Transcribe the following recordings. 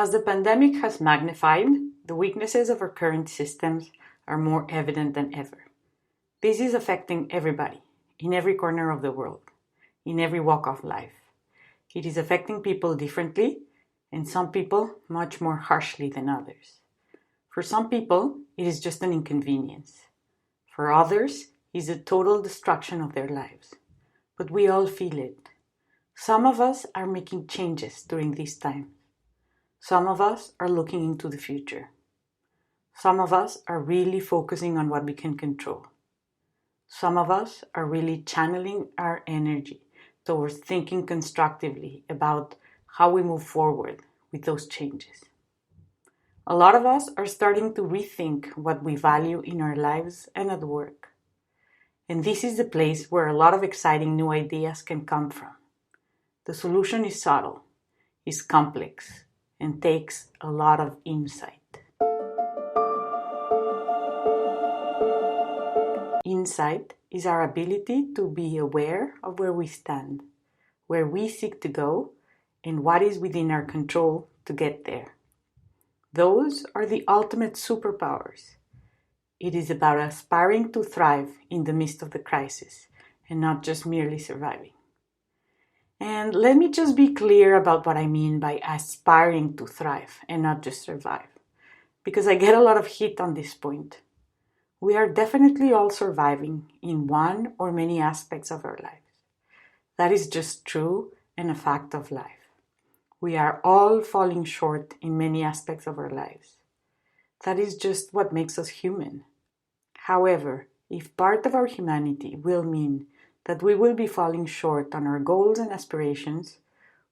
As the pandemic has magnified, the weaknesses of our current systems are more evident than ever. This is affecting everybody, in every corner of the world, in every walk of life. It is affecting people differently, and some people much more harshly than others. For some people, it is just an inconvenience. For others, it is a total destruction of their lives. But we all feel it. Some of us are making changes during this time. Some of us are looking into the future. Some of us are really focusing on what we can control. Some of us are really channeling our energy towards thinking constructively about how we move forward with those changes. A lot of us are starting to rethink what we value in our lives and at work. And this is the place where a lot of exciting new ideas can come from. The solution is subtle, is complex, and takes a lot of insight. Insight is our ability to be aware of where we stand, where we seek to go, and what is within our control to get there. Those are the ultimate superpowers. It is about aspiring to thrive in the midst of the crisis and not just merely surviving. And let me just be clear about what I mean by aspiring to thrive and not just survive, because I get a lot of heat on this point. We are definitely all surviving in one or many aspects of our lives. That is just true and a fact of life. We are all falling short in many aspects of our lives. That is just what makes us human. However, if part of our humanity will mean that we will be falling short on our goals and aspirations,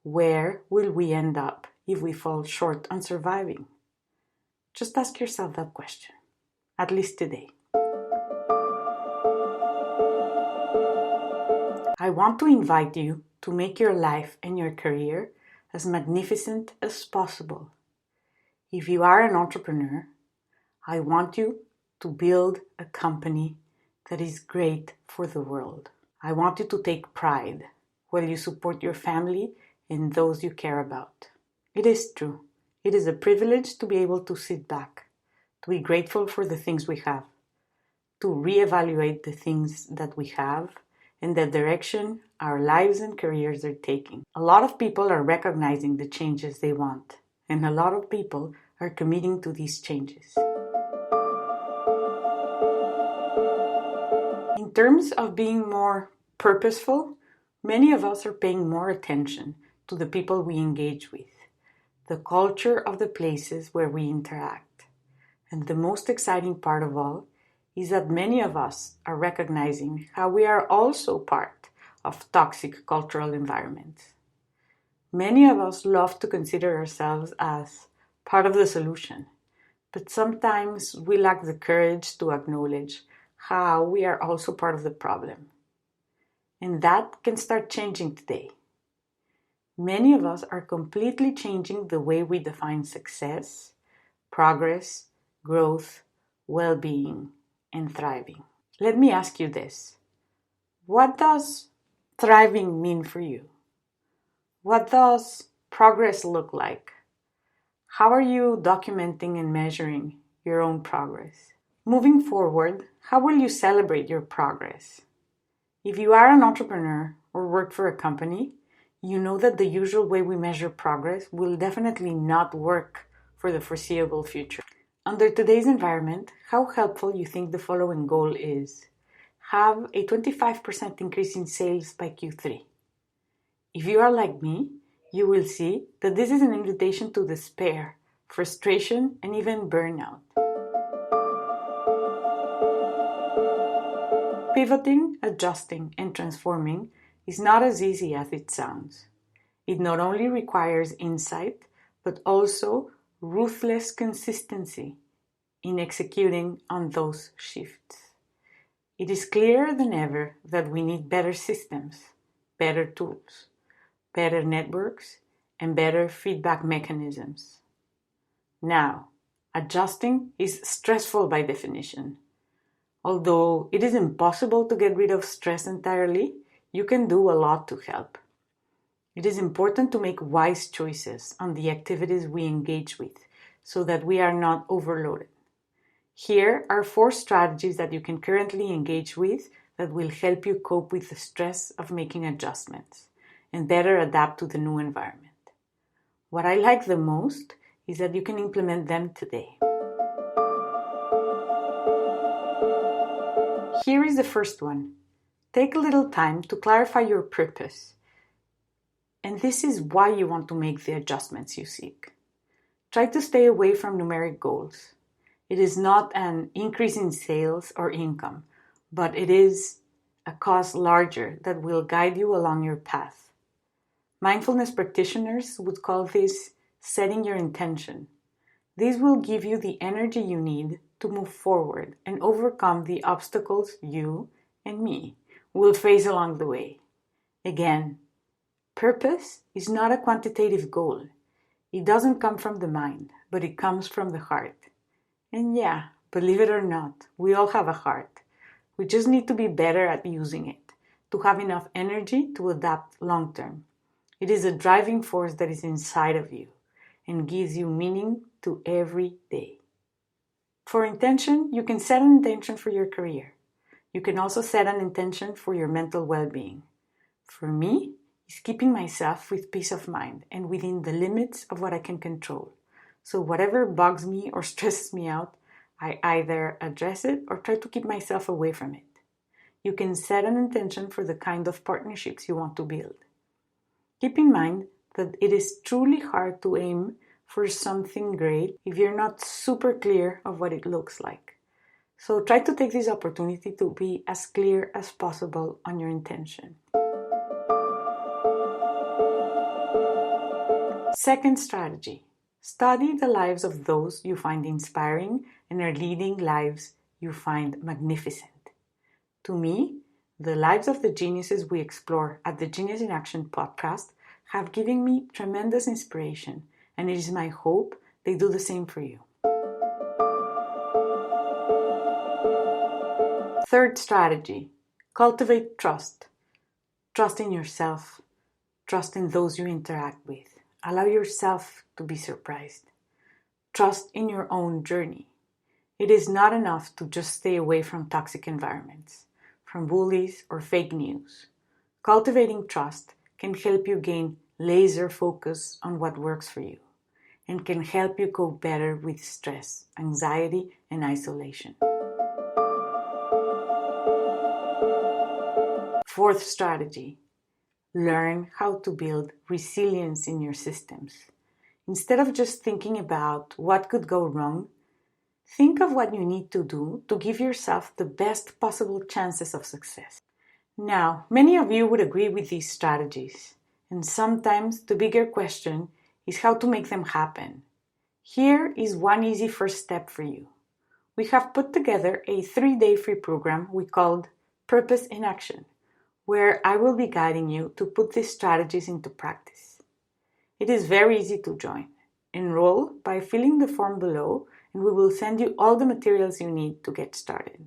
where will we end up if we fall short on surviving? Just ask yourself that question, at least today. I want to invite you to make your life and your career as magnificent as possible. If you are an entrepreneur, I want you to build a company that is great for the world. I want you to take pride while you support your family and those you care about. It is true. It is a privilege to be able to sit back, to be grateful for the things we have, to reevaluate the things that we have and the direction our lives and careers are taking. A lot of people are recognizing the changes they want, and a lot of people are committing to these changes. In terms of being more purposeful, many of us are paying more attention to the people we engage with, the culture of the places where we interact. And the most exciting part of all is that many of us are recognizing how we are also part of toxic cultural environments. Many of us love to consider ourselves as part of the solution, but sometimes we lack the courage to acknowledge how we are also part of the problem. And that can start changing today. Many of us are completely changing the way we define success, progress, growth, well-being, and thriving. Let me ask you this. What does thriving mean for you? What does progress look like? How are you documenting and measuring your own progress? Moving forward, how will you celebrate your progress? If you are an entrepreneur or work for a company, you know that the usual way we measure progress will definitely not work for the foreseeable future. Under today's environment, how helpful you think the following goal is? Have a 25% increase in sales by Q3. If you are like me, you will see that this is an invitation to despair, frustration, and even burnout. Pivoting, adjusting, and transforming is not as easy as it sounds. It not only requires insight, but also ruthless consistency in executing on those shifts. It is clearer than ever that we need better systems, better tools, better networks, and better feedback mechanisms. Now, adjusting is stressful by definition. Although it is impossible to get rid of stress entirely, you can do a lot to help. It is important to make wise choices on the activities we engage with so that we are not overloaded. Here are 4 strategies that you can currently engage with that will help you cope with the stress of making adjustments and better adapt to the new environment. What I like the most is that you can implement them today. Here is the first one. Take a little time to clarify your purpose. And this is why you want to make the adjustments you seek. Try to stay away from numeric goals. It is not an increase in sales or income, but it is a cause larger that will guide you along your path. Mindfulness practitioners would call this setting your intention. This will give you the energy you need to move forward and overcome the obstacles you and me will face along the way. Again, purpose is not a quantitative goal. It doesn't come from the mind, but it comes from the heart. And yeah, believe it or not, we all have a heart. We just need to be better at using it, to have enough energy to adapt long term. It is a driving force that is inside of you and gives you meaning to every day. For intention, you can set an intention for your career. You can also set an intention for your mental well-being. For me, it's keeping myself with peace of mind and within the limits of what I can control. So whatever bugs me or stresses me out, I either address it or try to keep myself away from it. You can set an intention for the kind of partnerships you want to build. Keep in mind that it is truly hard to aim for something great if you're not super clear of what it looks like. So try to take this opportunity to be as clear as possible on your intention. Second strategy. Study the lives of those you find inspiring and are leading lives you find magnificent. To me, the lives of the geniuses we explore at the Genius in Action podcast have given me tremendous inspiration, and it is my hope they do the same for you. Third strategy, cultivate trust. Trust in yourself. Trust in those you interact with. Allow yourself to be surprised. Trust in your own journey. It is not enough to just stay away from toxic environments, from bullies or fake news. Cultivating trust can help you gain laser focus on what works for you and can help you cope better with stress, anxiety, and isolation. Fourth strategy, learn how to build resilience in your systems. Instead of just thinking about what could go wrong, think of what you need to do to give yourself the best possible chances of success. Now, many of you would agree with these strategies, and sometimes the bigger question is how to make them happen. Here is one easy first step for you. We have put together a 3-day free program we called Purpose in Action, where I will be guiding you to put these strategies into practice. It is very easy to join. Enroll by filling the form below, and we will send you all the materials you need to get started.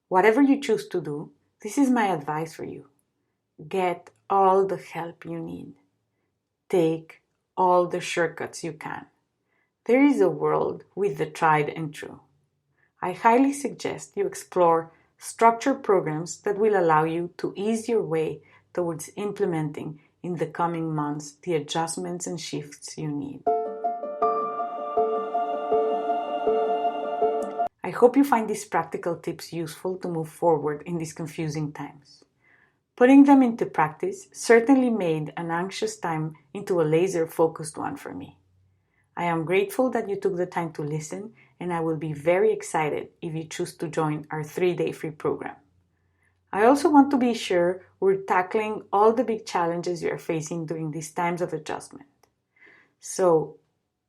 Whatever you choose to do, this is my advice for you. Get all the help you need. Take all the shortcuts you can. There is a world with the tried and true. I highly suggest you explore structured programs that will allow you to ease your way towards implementing in the coming months the adjustments and shifts you need. I hope you find these practical tips useful to move forward in these confusing times. Putting them into practice certainly made an anxious time into a laser-focused one for me. I am grateful that you took the time to listen, and I will be very excited if you choose to join our 3-day free program. I also want to be sure we're tackling all the big challenges you are facing during these times of adjustment. So,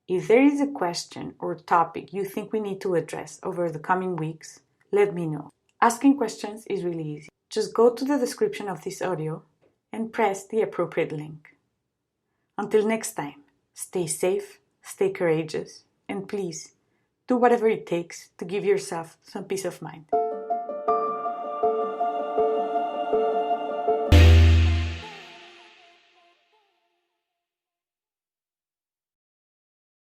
if there is a question or topic you think we need to address over the coming weeks, let me know. Asking questions is really easy. Just go to the description of this audio and press the appropriate link. Until next time, stay safe, stay courageous, and please, do whatever it takes to give yourself some peace of mind.